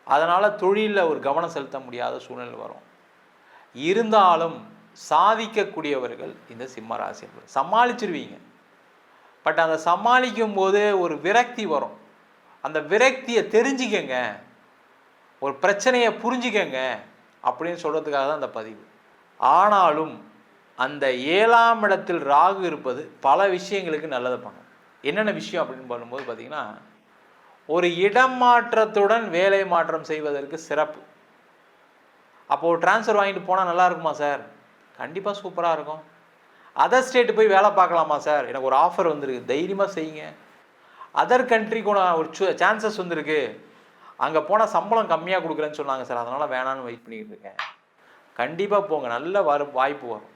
அதனால் தொழிலில் ஒரு கவனம் செலுத்த முடியாத சூழ்நிலை வரும். இருந்தாலும் சாதிக்கக்கூடியவர்கள் இந்த சிம்ம ராசி சமாளிச்சிருவீங்க. பட் அந்த சமாளிக்கும் போது ஒரு விரக்தி வரும். அந்த விரக்தியை தெரிஞ்சுக்கங்க, ஒரு பிரச்சனையை புரிஞ்சுக்கங்க அப்படின்னு சொல்கிறதுக்காக தான் அந்த பதிவு. ஆனாலும் அந்த 7ஆம் இடத்தில் ராகு இருப்பது பல விஷயங்களுக்கு நல்லது பண்ணும். என்னென்ன விஷயம் அப்படின்னு பண்ணும்போது பார்த்திங்கன்னா ஒரு இடம் மாற்றத்துடன் வேலை மாற்றம் செய்வதற்கு சிறப்பு. அப்போது ட்ரான்ஸ்ஃபர் வாங்கிட்டு போனால் நல்லா இருக்குமா சார்? கண்டிப்பாக சூப்பராக இருக்கும். அதர் ஸ்டேட்டு போய் வேலை பார்க்கலாமா சார்? எனக்கு ஒரு ஆஃபர் வந்திருக்கு, தைரியமாக செய்யுங்க. அதர் கண்ட்ரிக்கு ஒரு சான்சஸ் வந்திருக்கு, அங்கே போனால் சம்பளம் கம்மியாக கொடுக்குறேன்னு சொன்னாங்க சார், அதனால் வேணான்னு வெயிட் பண்ணிக்கிட்டு இருக்கேன். கண்டிப்பாக போங்க, நல்ல வாய்ப்பு வரும்.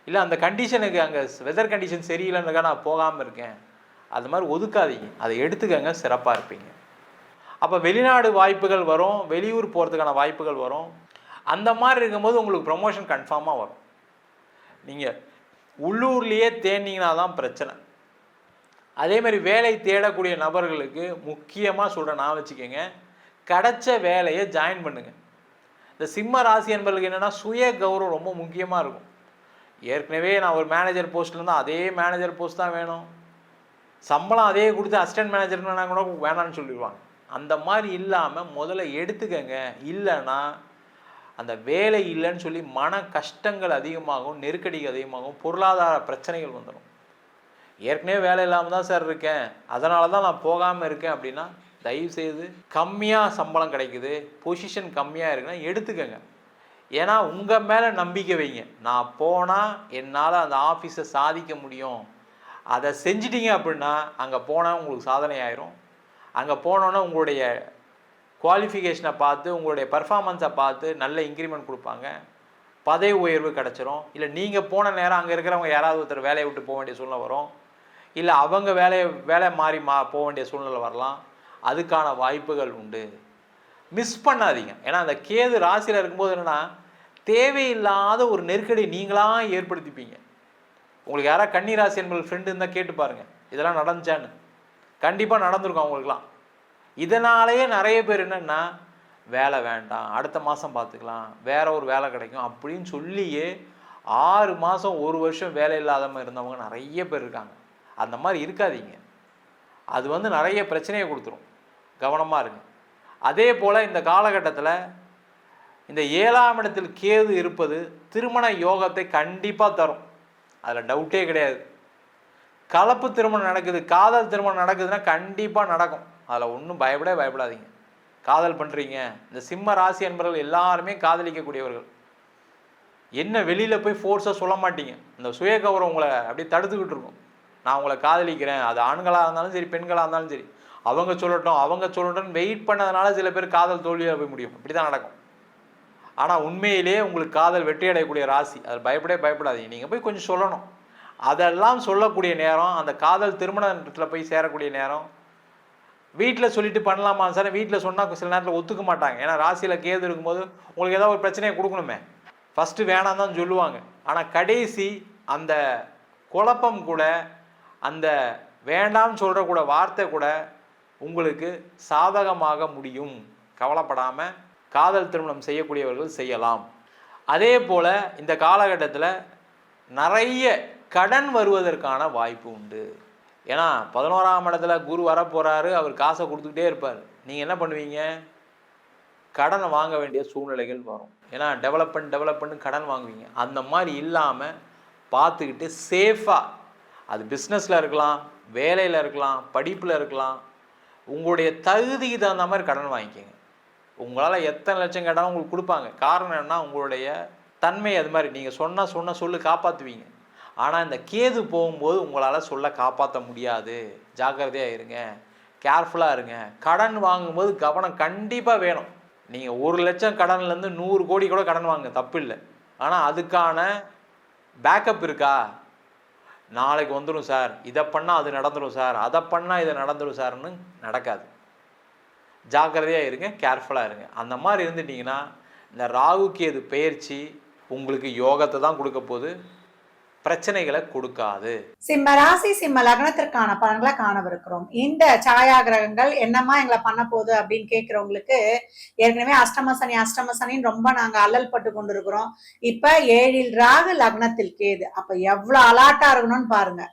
இல்லை அந்த கண்டிஷனுக்கு அங்கே வெதர் கண்டிஷன் சரியில்லைன்றக்கா நான் போகாமல் இருக்கேன், அது மாதிரி ஒதுக்காதீங்க, அதை எடுத்துக்கங்க, சிறப்பாக இருப்பீங்க. அப்போ வெளிநாடு வாய்ப்புகள் வரும், வெளியூர் போகிறதுக்கான வாய்ப்புகள் வரும். அந்த மாதிரி இருக்கும்போது உங்களுக்கு ப்ரமோஷன் கன்ஃபார்மாக வரும். நீங்கள் உள்ளூர்லேயே தேடினீங்கன்னா தான் பிரச்சனை. அதேமாதிரி வேலை தேடக்கூடிய நபர்களுக்கு முக்கியமாக சொல்கிறேன், நான் வச்சுக்கோங்க, கிடைச்ச வேலையை ஜாயின் பண்ணுங்கள். இந்த சிம்ம ராசி என்பவர்களுக்கு என்னென்னா சுய கௌரவம் ரொம்ப முக்கியமாக இருக்கும். ஏற்கனவே நான் ஒரு மேனேஜர் போஸ்ட்டில் இருந்தால் அதே மேனேஜர் போஸ்ட் தான் வேணும், சம்பளம் அதே கொடுத்து அசிஸ்டன்ட் மேனேஜர்னா கூட வேணான்னு சொல்லிடுவாங்க. அந்த மாதிரி இல்லாமல் முதல்ல எடுத்துக்கங்க. இல்லைன்னா அந்த வேலை இல்லைன்னு சொல்லி மன கஷ்டங்கள் அதிகமாகும், நெருக்கடிகள் அதிகமாகும், பொருளாதார பிரச்சனைகள் வந்துடும். ஏற்கனவே வேலை இல்லாமல் தான் சார் இருக்கேன், அதனால தான் நான் போகாமல் இருக்கேன் அப்படின்னா தயவுசெய்து கம்மியாக சம்பளம் கிடைக்குது, பொசிஷன் கம்மியாக இருக்குன்னா எடுத்துக்கங்க. ஏன்னா உங்கள் மேலே நம்பிக்கை வைங்க. நான் போனால் என்னால் அந்த ஆஃபீஸை சாதிக்க முடியும், அதை செஞ்சிட்டிங்க அப்படின்னா அங்கே போனால் உங்களுக்கு சாதனை ஆயிரும். அங்கே போனோன்னா உங்களுடைய குவாலிஃபிகேஷனை பார்த்து, உங்களுடைய பர்ஃபார்மன்ஸை பார்த்து நல்ல இன்க்ரிமெண்ட் கொடுப்பாங்க, பதவி உயர்வு கிடச்சிரும். இல்லை நீங்கள் போன நேரம் அங்கே இருக்கிறவங்க யாராவது ஒருத்தர் வேலையை விட்டு போக வேண்டிய சூழ்நிலை வரும். இல்லை அவங்க வேலை மாறி போக வேண்டிய சூழ்நிலை வரலாம். அதுக்கான வாய்ப்புகள் உண்டு. மிஸ் பண்ணாதீங்க. ஏன்னா அந்த கேது ராசியில் இருக்கும்போது என்னென்னா தேவையில்லாத ஒரு நெருக்கடி நீங்களாக ஏற்படுத்திப்பீங்க. உங்களுக்கு யாராவது கன்னி ராசி என்பது ஃப்ரெண்டு இருந்தால் கேட்டு பாருங்கள், இதெல்லாம் நடந்துச்சான்னு. கண்டிப்பாக நடந்திருக்கும் அவங்களுக்குலாம். இதனாலேயே நிறைய பேர் என்னென்னா வேலை வேண்டாம், அடுத்த மாதம் பார்த்துக்கலாம், வேற ஒரு வேலை கிடைக்கும் அப்படின்னு சொல்லியே 6 மாதம் 1 வருஷம் வேலை இல்லாதவங்க இருந்தவங்க நிறைய பேர் இருக்காங்க. அந்த மாதிரி இருக்காதீங்க. அது வந்து நிறைய பிரச்சனையை கொடுத்துரும். கவனமாக இருங்க. அதே போல் இந்த காலகட்டத்தில் இந்த 7ஆம் இடத்தில் கேது இருப்பது திருமண யோகத்தை கண்டிப்பாக தரும். அதில் டவுட்டே கிடையாது. கலப்பு திருமணம் நடக்குது, காதல் திருமணம் நடக்குதுன்னா கண்டிப்பாக நடக்கும். அதில் ஒன்றும் பயப்படாதீங்க. காதல் பண்ணுறீங்க, இந்த சிம்ம ராசி என்பவர்கள் எல்லாருமே காதலிக்கக்கூடியவர்கள். என்ன வெளியில் போய் ஃபோர்ஸாக சொல்ல மாட்டீங்க. இந்த சுய கௌரவம் உங்களை அப்படியே தடுத்துக்கிட்டு இருக்கும். நான் உங்களை காதலிக்கிறேன், அது ஆண்களாக இருந்தாலும் சரி பெண்களாக இருந்தாலும் சரி, அவங்க சொல்லட்டும் வெயிட் பண்ணதுனால சில பேர் காதல் தோல்வியாக போய் முடியும். இப்படி தான் நடக்கும். ஆனால் உண்மையிலே உங்களுக்கு காதல் வெற்றி அடையக்கூடிய ராசி. அதில் பயப்படாதீங்க. நீங்கள் போய் கொஞ்சம் சொல்லணும். அதெல்லாம் சொல்லக்கூடிய நேரம், அந்த காதல் திருமணத்தில் போய் சேரக்கூடிய நேரம். வீட்டில் சொல்லிட்டு பண்ணலாமா சார்? வீட்டில் சொன்னால் சில நேரத்தில் ஒத்துக்க மாட்டாங்க. ஏன்னா ராசியில் கேது இருக்கும்போது உங்களுக்கு ஏதாவது ஒரு பிரச்சனையை கொடுக்கணுமே. ஃபஸ்ட்டு வேணாம் தான் சொல்லுவாங்க. ஆனால் கடைசி அந்த குழப்பம் கூட, அந்த வேண்டாம்னு சொல்கிற கூட வார்த்தை கூட உங்களுக்கு சாதகமாக முடியும். கவலைப்படாமல் காதல் திருமணம் செய்யக்கூடியவர்கள் செய்யலாம். அதே போல் இந்த காலகட்டத்தில் நிறைய கடன் வருவதற்கான வாய்ப்பு உண்டு. ஏன்னா 11ஆம் இடத்துல குரு வரப்போகிறாரு. அவர் காசை கொடுத்துக்கிட்டே இருப்பார். நீங்கள் என்ன பண்ணுவீங்க? கடனை வாங்க வேண்டிய சூழ்நிலைகள் வரும். ஏன்னா டெவலப்மெண்ட் கடன் வாங்குவீங்க. அந்த மாதிரி இல்லாமல் பார்த்துக்கிட்டு சேஃபாக, அது பிஸ்னஸில் இருக்கலாம், வேலையில் இருக்கலாம், படிப்பில் இருக்கலாம், உங்களுடைய தகுதிக்கு தகுந்த மாதிரி கடன் வாங்கிக்கோங்க. உங்களால் எத்தனை லட்சம் கேட்டாலும் உங்களுக்கு கொடுப்பாங்க. காரணம் என்னன்னா உங்களுடைய தன்மை அது மாதிரி. நீங்கள் சொன்ன சொல்லு காப்பாற்றுவீங்க. ஆனால் இந்த கேது போகும்போது உங்களால் சொல்ல காப்பாற்ற முடியாது. ஜாக்கிரதையாக இருங்க, கேர்ஃபுல்லாக இருங்க. கடன் வாங்கும்போது கவனம் கண்டிப்பாக வேணும். நீங்கள் 1 லட்சம் கடன்லேருந்து 100 கோடி கூட கடன் வாங்க, தப்பு இல்லை. ஆனால் அதுக்கான பேக்கப் இருக்கா? நாளைக்கு வந்துடும் சார், இதை பண்ணால் அது நடந்துடும் சார், அதை பண்ணால் இதை நடந்துடும் சார்னு நடக்காது. ஜாக்கிரதையாக இருங்க, கேர்ஃபுல்லாக இருங்க. அந்த மாதிரி இருந்துட்டிங்கன்னா இந்த ராகு கேது பெயர்ச்சி உங்களுக்கு யோகத்தை தான் கொடுக்க போகுது, பிரச்சனைகளை கொடுக்காது. சிம்ம ராசி சிம்ம லக்னத்திற்கான பலன்களை காணவிருக்கிறோம். இந்த சாயா கிரகங்கள் என்னமா எங்களை பண்ண போகுது அப்படின்னு கேட்கிறவங்களுக்கு ஏற்கனவே அஷ்டம சனின்னு ரொம்ப நாங்க அல்லல் பட்டு கொண்டு இருக்கிறோம். இப்ப 7இல் ராகு லக்னத்தில் கேது. அப்ப எவ்வளவு அலாட்டா இருக்கணும்னு பாருங்க.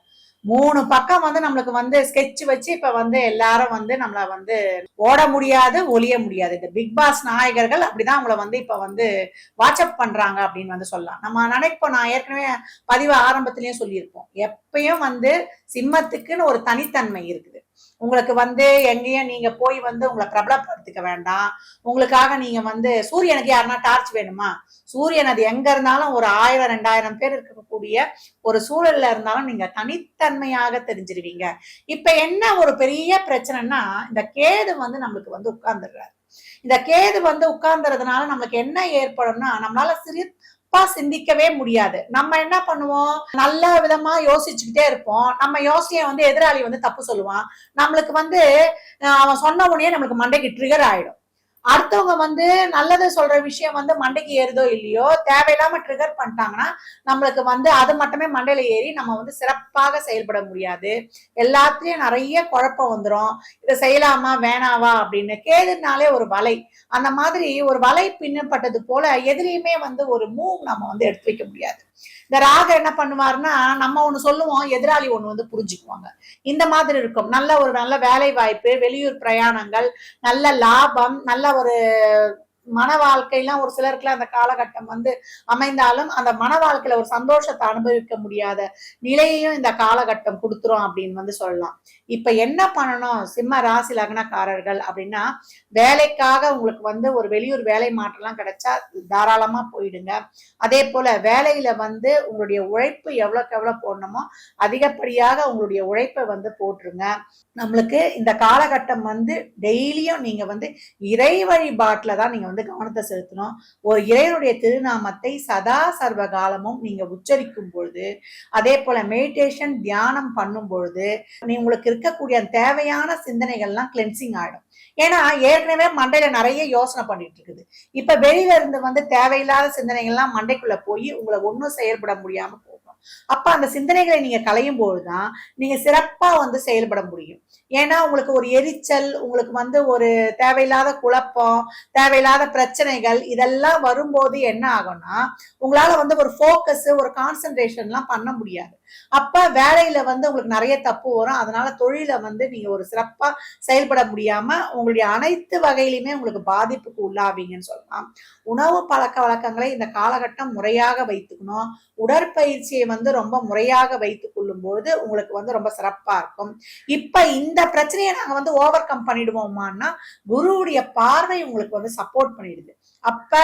3 பக்கம் நம்மளுக்கு ஸ்கெட்ச் வச்சு இப்ப எல்லாரும் நம்மள ஓட முடியாது, ஒளிய முடியாது. இந்த பிக் பாஸ் நாயகர்கள் அப்படிதான் அவங்கள இப்ப வாட்ஸ்அப் பண்றாங்க அப்படின்னு சொல்லலாம். நம்ம நினைப்போம், நான் ஏற்கனவே பதிவு ஆரம்பத்திலயும் சொல்லியிருப்போம், எப்பயும் சிம்மத்துக்குன்னு ஒரு தனித்தன்மை இருக்குது. உங்களுக்கு எங்கேயும் நீங்க போய் உங்களை பிரபலப்படுத்திக்க வேண்டாம். உங்களுக்காக நீங்க சூரியனுக்கு யாருன்னா டார்ச் வேணுமா? சூரியன் அது எங்க இருந்தாலும் ஒரு 1000-2000 பேர் இருக்கக்கூடிய ஒரு சூழல்ல இருந்தாலும் நீங்க தனித்தன்மையாக தெரிஞ்சிருவீங்க. இப்ப என்ன ஒரு பெரிய பிரச்சனைன்னா, இந்த கேது நம்மளுக்கு உட்கார்ந்துடுறாரு. இந்த கேது உட்கார்ந்துறதுனால நம்மளுக்கு என்ன ஏற்படும்னா, நம்மளால சிந்திக்கவே முடியாது. நம்ம என்ன பண்ணுவோம்? நல்ல விதமா யோசிச்சுக்கிட்டே இருப்போம். நம்ம யோசனைய எதிராளி தப்பு சொல்லுவான். நம்மளுக்கு அவன் சொன்ன உடனே நம்மளுக்கு மண்டைக்கு ட்ரிகர் ஆயிடும். அடுத்தவங்க நல்லது சொல்ற விஷயம் மண்டைக்கு ஏறுதோ இல்லையோ, தேவையில்லாம ட்ரிகர் பண்ணிட்டாங்கன்னா நம்மளுக்கு அது மட்டுமே மண்டையில ஏறி நம்ம சிறப்பாக செயல்பட முடியாது. எல்லாத்துலயும் நிறைய குழப்பம் வந்துடும். இதை செய்யலாமா வேணாவா அப்படின்னு. கேதுனாலே ஒரு வலை, அந்த மாதிரி ஒரு வலை பின்னப்பட்டது போல எதிரியுமே ஒரு மூவ் நம்ம எடுத்து வைக்க முடியாது. இந்த ராக என்ன பண்ணுவாருன்னா, நம்ம ஒண்ணு சொல்லுவோம், எதிராளி ஒண்ணு புரிஞ்சுக்குவாங்க. இந்த மாதிரி இருக்கும். நல்ல வேலை வாய்ப்பு, வெளியூர் பிரயாணங்கள், நல்ல லாபம், நல்ல ஒரு மன வாழ்க்கையெல்லாம் ஒரு சிலருக்குலாம் அந்த காலகட்டம் அமைந்தாலும் அந்த மன வாழ்க்கையில ஒரு சந்தோஷத்தை அனுபவிக்க முடியாத நிலையையும் இந்த காலகட்டம் கொடுத்துரும் அப்படின்னு சொல்லலாம். இப்ப என்ன பண்ணணும் சிம்ம ராசி லக்னக்காரர்கள் அப்படின்னா, வேலைக்காக உங்களுக்கு ஒரு வெளியூர் வேலை மாற்றம்லாம் கிடைச்சா தாராளமா போயிடுங்க. அதே போல வேலையில உங்களுடைய உழைப்பு எவ்வளவுக்கு எவ்வளவு போடணுமோ அதிகப்படியாக உங்களுடைய உழைப்பை போட்டுருங்க. நம்மளுக்கு இந்த காலகட்டம் டெய்லியும் நீங்க இறை வழிபாட்டுல தான் நீங்க வந்து கவனத்தை செலுத்தணும். ஒரு இறைவனுடைய திருநாமத்தை சதா சர்வ காலமும் நீங்க உச்சரிக்கும் பொழுது, அதே போல மெடிடேஷன் தியானம் பண்ணும் பொழுது உங்களுக்கு இருக்கக்கூடிய தேவையான சிந்தனைகள்லாம் கிளென்சிங் ஆயிடும். ஏன்னா ஏற்கனவே மண்டையில நிறைய யோசனை பண்ணிட்டு இருக்குது. இப்ப வெளியில இருந்து வந்து தேவையில்லாத சிந்தனைகள்லாம் மண்டைக்குள்ள போய் உங்களை ஒன்றும் செயல்பட முடியாம போகும். அப்ப அந்த சிந்தனைகளை நீங்க களையும் போதுதான் நீங்க சிறப்பா வந்து செயல்பட முடியும். ஏன்னா உங்களுக்கு ஒரு எரிச்சல், உங்களுக்கு வந்து ஒரு தேவையில்லாத குழப்பம், தேவையில்லாத பிரச்சனைகள் இதெல்லாம் வரும்போது என்ன ஆகும்னா உங்களால வந்து ஒரு ஃபோக்கஸ், ஒரு கான்சென்ட்ரேஷன் எல்லாம் பண்ண முடியாது. அப்ப வேலையில வந்து உங்களுக்கு நிறைய தப்பு வரும். அதனால தொழில வந்து நீங்க ஒரு சிறப்பா செயல்பட முடியாம உங்களுடைய அனைத்து வகையிலுமே உங்களுக்கு பாதிப்புக்கு உள்ளாவீங்கன்னு சொல்லலாம். உணவு பழக்க வழக்கங்களை இந்த காலகட்டம் முறையாக வைத்துக்கணும். உடற்பயிற்சியை வந்து ரொம்ப முறையாக வைத்துக் கொள்ளும் போது உங்களுக்கு வந்து ரொம்ப சிறப்பா இருக்கும். இப்ப இந்த பிரச்சனையை நாங்க வந்து ஓவர் கம் பண்ணிடுவோமான்னா குருவுடைய பார்வை உங்களுக்கு வந்து சப்போர்ட் பண்ணிடுது. அப்ப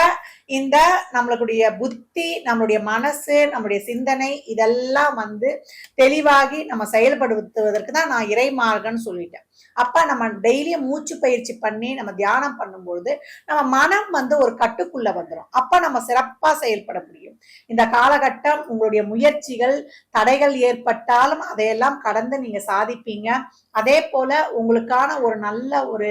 இந்த நம்மளுடைய புத்தி, நம்மளுடைய மனசு, நம்மளுடைய சிந்தனை இதெல்லாம் வந்து தெளிவாகி நம்ம செயல்படுத்துவதற்கு தான் நான் இறைமார்கன்னு சொல்லிட்டேன். அப்ப நம்ம டெய்லியும் மூச்சு பயிற்சி பண்ணி நம்ம தியானம் பண்ணும்பொழுது நம்ம மனம் வந்து ஒரு கட்டுக்குள்ள வந்துடும். அப்ப நம்ம சிறப்பா செயல்பட முடியும். இந்த காலகட்டம் உங்களுடைய முயற்சிகள் தடைகள் ஏற்பட்டாலும் அதையெல்லாம் கடந்து நீங்க சாதிப்பீங்க. அதே போல உங்களுக்கான ஒரு நல்ல ஒரு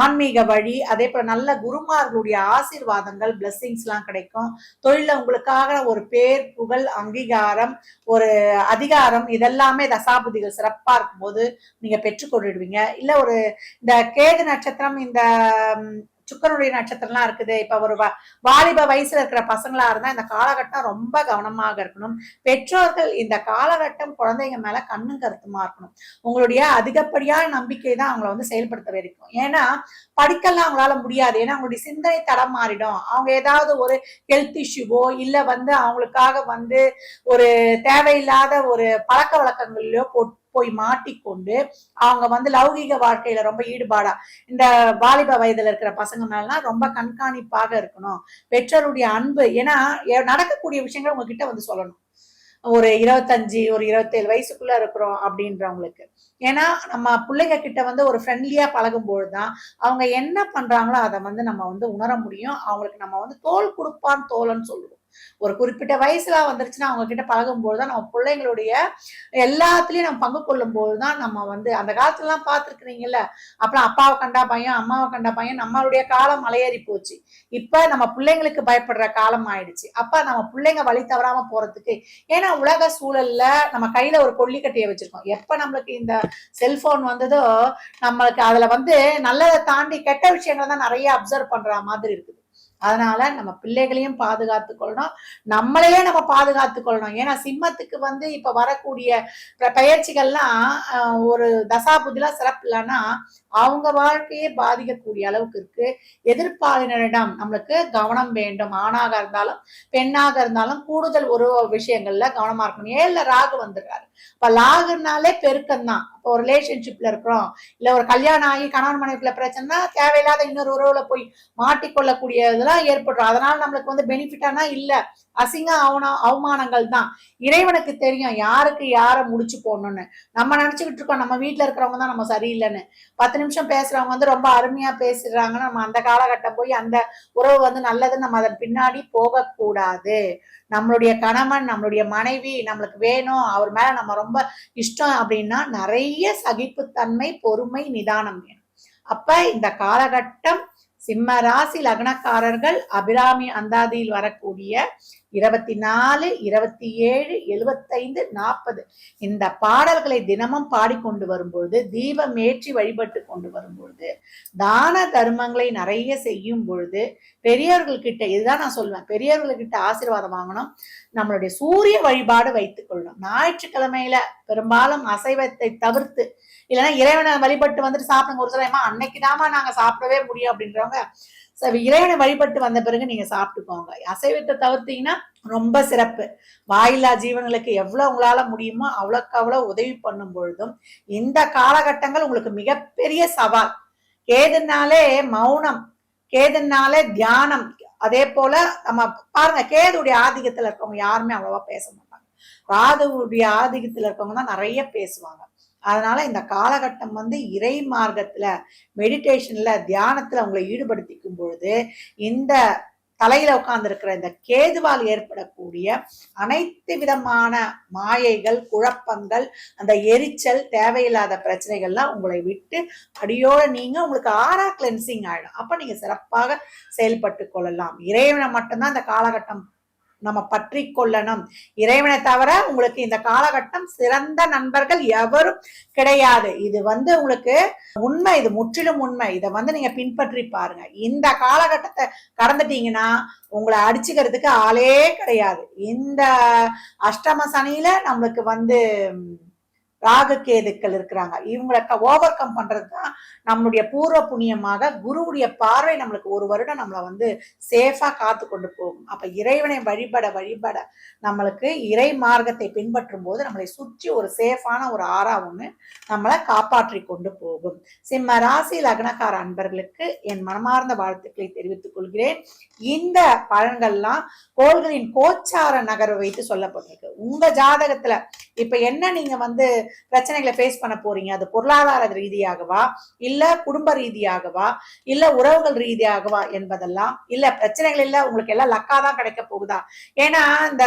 ஆன்மீக வழி, அதே போல நல்ல குருமார்களுடைய ஆசீர்வாதங்கள், பிளெஸிங்ஸ் எல்லாம் கிடைக்கும். தொழில உங்களுக்காக ஒரு பேர், புகழ், அங்கீகாரம், ஒரு அதிகாரம் இதெல்லாமே தசாபுதிகள் சிறப்பா இருக்கும்போது நீங்க பெற்றுக்கொண்டுடுவீங்க. இல்ல ஒரு இந்த கேது நட்சத்திரம், இந்த சுக்கரனுடைய நட்சத்திரம்லாம் இருக்குது. இப்ப ஒரு வாலிப வயசுல இருக்கிற பசங்களா இருந்தா இந்த காலகட்டம் ரொம்ப கவனமாக இருக்கணும். பெற்றோர்கள் இந்த காலகட்டம் குழந்தைங்க மேல கண்ணும் கருத்துமா இருக்கணும். உங்களுடைய அதிகப்படியான நம்பிக்கை தான் அவங்கள வந்து செயல்படுத்த வைக்கும். ஏன்னா படிக்கலாம் அவங்களால முடியாது. ஏன்னா அவங்களுடைய சிந்தனை தடம் மாறிடும். அவங்க ஏதாவது ஒரு ஹெல்த் இஷ்யூவோ இல்ல வந்து அவங்களுக்காக வந்து ஒரு தேவையில்லாத ஒரு பழக்க வழக்கங்களிலோ போய் மாட்டிக்கொண்டு அவங்க வந்து லௌகீக வாழ்க்கையில ரொம்ப ஈடுபாடா, இந்த வாலிப வயதுல இருக்கிற பசங்க மேலாம் ரொம்ப கண்காணிப்பாக இருக்கணும். பெற்றோருடைய அன்பு, ஏன்னா நடக்கக்கூடிய விஷயங்கள் உங்ககிட்ட வந்து சொல்லணும். ஒரு 25 ஒரு 27 வயசுக்குள்ள இருக்கிறோம் அப்படின்றவங்களுக்கு. ஏன்னா நம்ம பிள்ளைங்க கிட்ட வந்து ஒரு ஃப்ரெண்ட்லியா பழகும் பொழுதுதான் அவங்க என்ன பண்றாங்களோ அதை வந்து நம்ம வந்து உணர முடியும். அவங்களுக்கு நம்ம வந்து தோல் கொடுப்பான் தோழன்னு சொல்லுவோம். ஒரு குறிப்பிட்ட வயசுல வந்துருச்சுன்னா அவங்க கிட்ட பழகும் போதுதான் நம்ம பிள்ளைங்களுடைய எல்லாத்துலயும் நம்ம பங்கு கொள்ளும் போதுதான் நம்ம வந்து அந்த காலத்துல எல்லாம் பார்த்துருக்கிறீங்கல்ல, அப்புறம் அப்பாவை கண்டா பையன், அம்மாவை கண்டா பையன். நம்மளுடைய காலம் மலையேறி போச்சு. இப்ப நம்ம பிள்ளைங்களுக்கு பயப்படுற காலம் ஆயிடுச்சு. அப்ப நம்ம பிள்ளைங்க வழி தவறாம போறதுக்கு, ஏன்னா உலக சூழல்ல நம்ம கையில ஒரு கொல்லிக்கட்டையை வச்சிருக்கோம். எப்ப நம்மளுக்கு இந்த செல்போன் வந்ததோ நம்மளுக்கு அதுல வந்து நல்லதை தாண்டி கெட்ட விஷயங்கள் தான் நிறைய அப்சர்வ் பண்ற மாதிரி இருக்குது. அதனால நம்ம பிள்ளைகளையும் பாதுகாத்து கொள்ளணும், நம்மளையே நம்ம பாதுகாத்து கொள்ளணும். ஏன்னா சிம்மத்துக்கு வந்து இப்ப வரக்கூடிய பயிற்சிகள்லாம் ஒரு தசாபுதிலாம் சிறப்பு இல்லைன்னா அவங்க வாழ்க்கையே பாதிக்கக்கூடிய அளவுக்கு இருக்கு. எதிர்ப்பாளினரிடம் நம்மளுக்கு கவனம் வேண்டும். ஆணாக இருந்தாலும் பெண்ணாக இருந்தாலும் கூடுதல் ஒரு விஷயங்கள்ல கவனமா இருக்கணும். ஏழுல ராகு வந்துடுறாரு. இப்ப லாகுனாலே பெருக்கம் தான். இப்போ ஒரு ரிலேஷன்ஷிப்ல இருக்கிறோம், இல்ல ஒரு கல்யாணம் ஆகி கணவன் மனைவிக்குள்ள பிரச்சனைனா தேவையில்லாத இன்னொரு உறவுல போய் மாட்டிக்கொள்ளக்கூடிய இதெல்லாம் ஏற்படும். அதனால நம்மளுக்கு வந்து பெனிஃபிட்டானா இல்ல, அசிங்க அவமானங்கள் தான். இறைவனுக்கு தெரியும் யாருக்கு யாரை முடிச்சு போடணும்னு. நம்ம நினைச்சுக்கிட்டு இருக்கோம் நம்ம வீட்டுல இருக்கிறவங்க தான் நம்ம சரியில்லைன்னு. 10 நிமிஷம் பேசுறவங்க வந்து ரொம்ப அருமையா பேசுறாங்கன்னா நம்ம அந்த காலகட்டம் போய் அந்த உறவு வந்து நல்லதுன்னு நம்ம அதன் பின்னாடி போகக்கூடாது. நம்மளுடைய கணவன், நம்மளுடைய மனைவி நம்மளுக்கு வேணும், அவர் மேல நம்ம ரொம்ப இஷ்டம் அப்படின்னா நிறைய சகிப்புத்தன்மை, பொறுமை, நிதானம் வேணும். அப்ப இந்த காலகட்டம் சிம்ம ராசி லக்னக்காரர்கள் அபிராமி அந்தாதியில் வரக்கூடிய 24, 27, 75, 40 இந்த பாடல்களை தினமும் பாடிக்கொண்டு வரும்பொழுது, தீபம் ஏற்றி வழிபட்டு கொண்டு வரும்பொழுது, தான தர்மங்களை நிறைய செய்யும் பொழுது, பெரியவர்கள் கிட்ட, இதுதான் நான் சொல்லுவேன், பெரியவர்கள் கிட்ட ஆசீர்வாதம் வாங்கணும். நம்மளுடைய சூரிய வழிபாடு வைத்துக் கொள்ளணும். ஞாயிற்றுக்கிழமையில பெரும்பாலும் அசைவத்தை தவிர்த்து, இல்லைன்னா இறைவனை வழிபட்டு வந்துட்டு சாப்பிடுங்க. ஒரு சில அன்னைக்குதாமா நாங்க சாப்பிடவே முடியும் அப்படின்றவங்க இறைவனை வழிபட்டு வந்த பிறகு நீங்க சாப்பிட்டுக்கோங்க. அசைவத்தை தவிர்த்தீங்கன்னா ரொம்ப சிறப்பு. வாயில்லா ஜீவன்களுக்கு எவ்வளவு உங்களால முடியுமோ அவ்வளவுக்கு அவ்வளவு உதவி பண்ணும் பொழுதும் இந்த காலகட்டங்கள் உங்களுக்கு மிகப்பெரிய சவால். கேதுனாலே மௌனம், கேதுனாலே தியானம். அதே போல நம்ம பாருங்க, கேதுடைய ஆதிக்கத்துல இருக்கவங்க யாருமே அவ்வளவா பேச மாட்டாங்க. ராகுவுடைய ஆதிக்கத்துல இருக்கவங்க தான் நிறைய பேசுவாங்க. அதனால இந்த காலகட்டம் வந்து இறை மார்க்கத்துல, மெடிடேஷன்ல, தியானத்துல உங்களை ஈடுபடுத்திக்கும் பொழுது இந்த தலையில உட்கார்ந்து இருக்கிற இந்த கேதுவால் ஏற்படக்கூடிய அனைத்து விதமான மாயைகள், குழப்பங்கள், அந்த எரிச்சல், தேவையில்லாத பிரச்சனைகள்லாம் உங்களை விட்டு அடியோட நீங்க உங்களுக்கு ஆறா கிளென்சிங் ஆயிடும். அப்ப நீங்க சிறப்பாக செயல்பட்டு கொள்ளலாம். இறைவனை மட்டும்தான் இந்த காலகட்டம் நம்ம பற்றி கொள்ளணும். இறைவனை தவிர உங்களுக்கு இந்த காலகட்டம் சிறந்த நண்பர்கள் எவரும் கிடையாது. இது வந்து உங்களுக்கு உண்மை, இது முற்றிலும் உண்மை. இதை வந்து நீங்க பின்பற்றி பாருங்க. இந்த காலகட்டத்தை கடந்துட்டீங்கன்னா உங்களை அடிச்சுக்கிறதுக்கு ஆளே கிடையாது. இந்த அஷ்டம சனியில நம்மளுக்கு வந்து ராகு கேதுக்கள் இருக்கிறாங்க. இவங்களை ஓவர் கம் பண்றதுதான் நம்மளுடைய பூர்வ புண்ணியமாக குருவுடைய பார்வை நம்மளுக்கு ஒரு வருடம் நம்மளை வந்து சேஃபா காத்து கொண்டு போகும். அப்ப இறைவனை வழிபட வழிபட நம்மளுக்கு இறை மார்க்கத்தை பின்பற்றும் போது நம்மளை சுற்றி ஒரு சேஃபான ஒரு ஆறா ஒண்ணு நம்மளை காப்பாற்றி கொண்டு போகும். சிம்ம ராசி லக்னக்கார அன்பர்களுக்கு என் மனமார்ந்த வாழ்த்துக்களை தெரிவித்துக் கொள்கிறேன். இந்த பலன்கள்லாம் கோள்களின் கோச்சார நகர்வை வைத்து சொல்லப்பட்டிருக்கு. உங்க ஜாதகத்துல இப்ப என்ன நீங்க வந்து பிரச்சனைகளை ஃபேஸ் பண்ண போறீங்க, அது பொருளாதார ரீதியாகவா, இல்ல குடும்ப ரீதியாகவா, இல்ல உறவுகள் ரீதியாகவா என்பதெல்லாம், இல்ல பிரச்சனைகள் இல்ல உங்களுக்கு எல்லாம் லக்கா தான் கிடைக்க போகுதா? ஏன்னா இந்த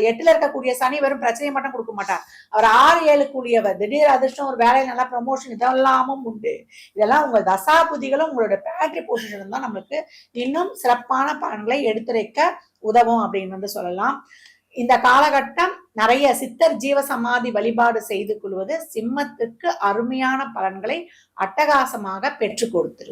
8ல இருக்கக்கூடிய சனி வெறும் பிரச்சனையை மட்டும் கொடுக்க மாட்டார். அவர் 6-7 கூடியவர். திடீர் அதிர்ஷ்டம், ஒரு வேலையில நல்லா ப்ரமோஷன், இதெல்லாமும் உண்டு. இதெல்லாம் உங்க தசாபுதிகளும் உங்களோட பேட்டரி பொசிஷனும் தான் நம்மளுக்கு இன்னும் சிறப்பான பலன்களை எடுத்துரைக்க உதவும் அப்படின்னு வந்து சொல்லலாம். இந்த காலகட்டம் நிறைய சித்தர் ஜீவ சமாதி வழிபாடு செய்து கொள்வது சிம்மத்துக்கு அருமையான பலன்களை அட்டகாசமாக பெற்று கொடுத்துரும்.